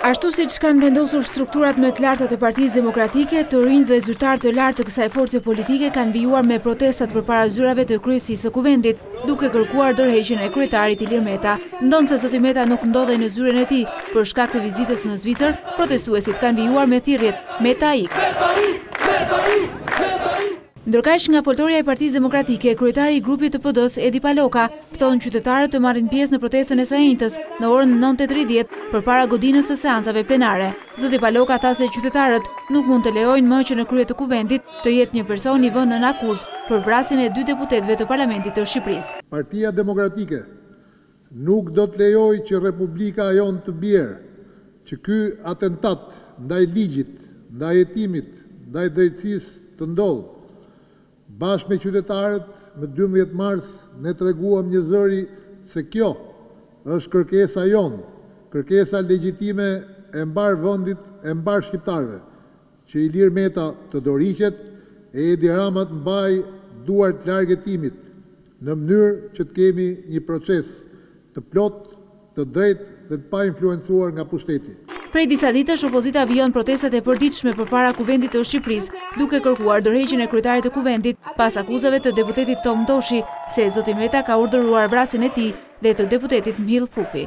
Ashtu siç kanë vendosur strukturat më të larta të Partisë Demokratike, të rinj dhe zyrtarë të lartë të kësaj force politike kanë vijuar me protestat përpara zyrave të kryesisë së kuvendit, duke kërkuar dorëheqjen e kryetarit Ilir Meta. Ndonse zoti Meta nuk ndodhej në zyrën e tij për shkak të vizitës në Zvicër, protestuesit kanë vijuar me thirrjet "Meta ik". Ndërkaq nga foltorja e Partisë Demokratike, kryetari i grupit të PD-s Edi Paloka fton qytetarët të marrin pjesë në protestën e së njëjtës në orën 9:30 përpara godinës së seancave plenare. Zoti Paloka tha se qytetarët nuk mund të lejojnë më që në krye të kuvendit të jetë një person i vënë në akuzë për vrasjen e 2 deputetëve të Parlamentit të Shqipërisë. Partia Demokratike nuk do të lejojë që Republika jon të bjerë, që ky atentat ndaj ligjit, ndaj jetimit, ndaj drejtësisë të ndodhë. Bashkë me qytetarët, në 12 mars ne treguam një zëri se kjo është kërkesa jonë, kërkesa legjitime e mbar vendit, e mbar shqiptarëve, që Ilir Meta të dorëhiqet e Edi Rama të mbajë duart larg hetimit, në mënyrë që të kemi një proces të plotë, të drejtë dhe të pa influencuar nga pushteti. Prej disa ditësh opozita vijon protestat e përditshme përpara kuvendit të Shqipërisë, duke kërkuar dorëheqjen e kryetarit të kuvendit pas akuzave të deputetit Tom Toshi se zoti Meta ka urdhëruar vrasjen e tij dhe të deputetit Mhill Fufi.